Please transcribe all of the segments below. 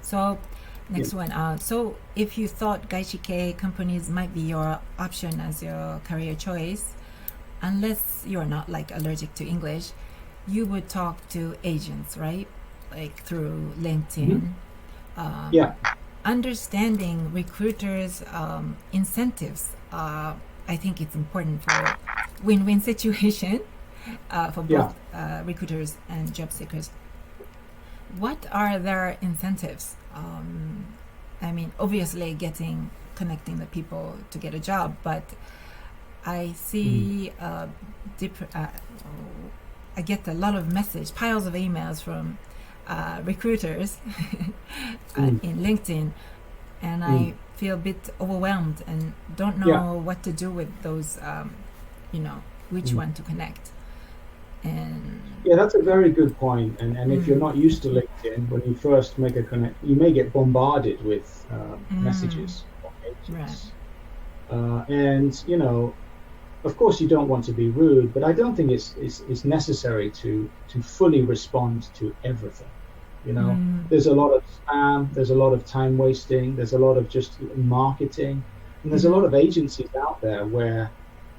So next one. So if you thought Gaishike companies might be your option as your career choice, unless you're not like allergic to English, you would talk to agents, right? Like through LinkedIn. Understanding recruiters' incentives. I think it's important for win-win situation for both recruiters and job seekers. What are their incentives? I mean, obviously connecting the people to get a job, but I see I get a lot of piles of emails from recruiters in LinkedIn, and I feel a bit overwhelmed and don't know what to do with those, which one to connect. And that's a very good point. And if you're not used to LinkedIn, when you first make a connect, you may get bombarded with messages from agents. Right. And of course you don't want to be rude, but I don't think it's necessary to fully respond to everything. There's a lot of spam, there's a lot of time wasting, there's a lot of just marketing, and there's a lot of agencies out there where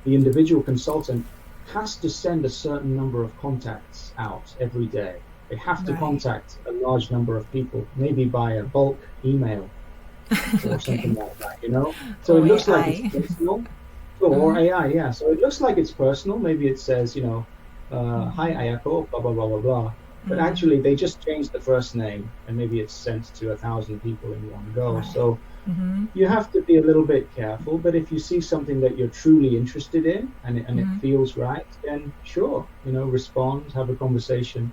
the individual consultant has to send a certain number of contacts out every day. They have to contact a large number of people, maybe by a bulk email or something like that, So it looks like it's personal. Or AI, So it looks like it's personal. Maybe it says, hi Ayako, blah, blah, blah, blah, blah. But actually they just changed the first name and maybe it's sent to 1,000 people in one go. Right. So you have to be a little bit careful. But if you see something that you're truly interested in and it feels right, then sure, respond, have a conversation.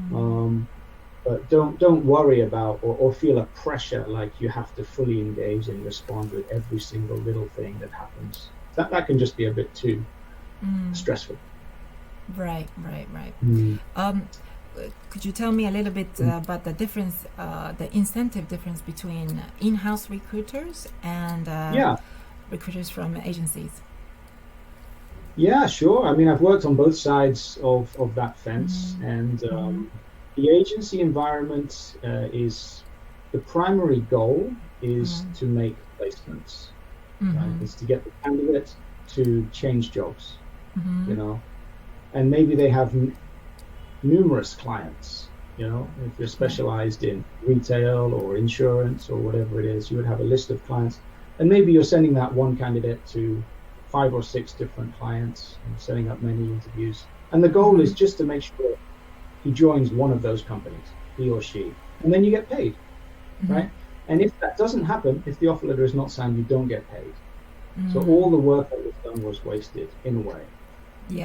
But don't worry about or feel a pressure like you have to fully engage and respond with every single little thing that happens. That can just be a bit too stressful. Right. Could you tell me a little bit about the difference, the incentive difference between in-house recruiters and recruiters from agencies? Yeah, sure. I mean, I've worked on both sides of that fence, and the agency environment is the primary goal is to make placements. Right? It's to get the candidate to change jobs, and maybe they have numerous clients. If you're specialized in retail or insurance or whatever it is, you would have a list of clients, and maybe you're sending that one candidate to 5 or 6 different clients and setting up many interviews. And the goal is just to make sure he joins one of those companies, he or she, and then you get paid, right? And if that doesn't happen, if the offer letter is not signed, you don't get paid. So all the work that was done was wasted in a way.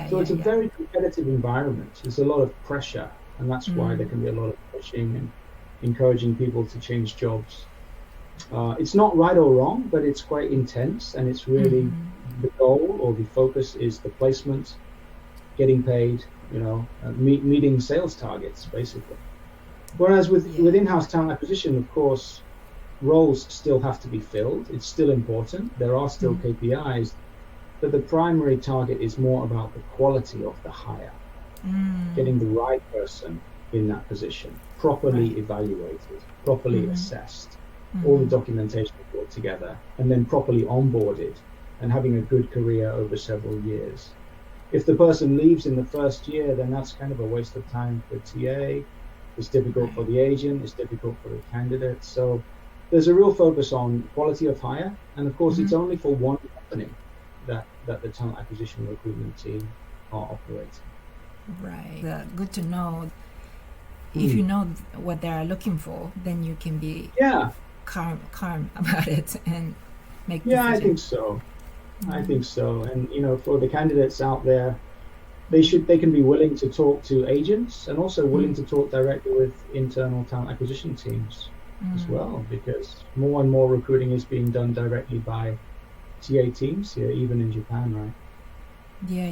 So it's a very competitive environment. There's a lot of pressure, and that's why there can be a lot of pushing and encouraging people to change jobs. It's not right or wrong, but it's quite intense, and it's really the goal or the focus is the placement, getting paid, meeting sales targets, basically. Whereas with in-house talent acquisition, of course, roles still have to be filled. It's still important. There are still KPIs, but the primary target is more about the quality of the hire, getting the right person in that position, properly evaluated, properly assessed, all the documentation brought together, and then properly onboarded and having a good career over several years. If the person leaves in the first year, then that's kind of a waste of time for TA. It's difficult for the agent, it's difficult for the candidate. So there's a real focus on quality of hire, and of course it's only for one company that the talent acquisition recruitment team are operating. Right. Good to know. If you know what they are looking for, then you can be calm about it and make decisions. I think so. I think so. And for the candidates out there, they can be willing to talk to agents and also willing to talk directly with internal talent acquisition teams as well, because more and more recruiting is being done directly by TA teams here, even in Japan, right? Yeah.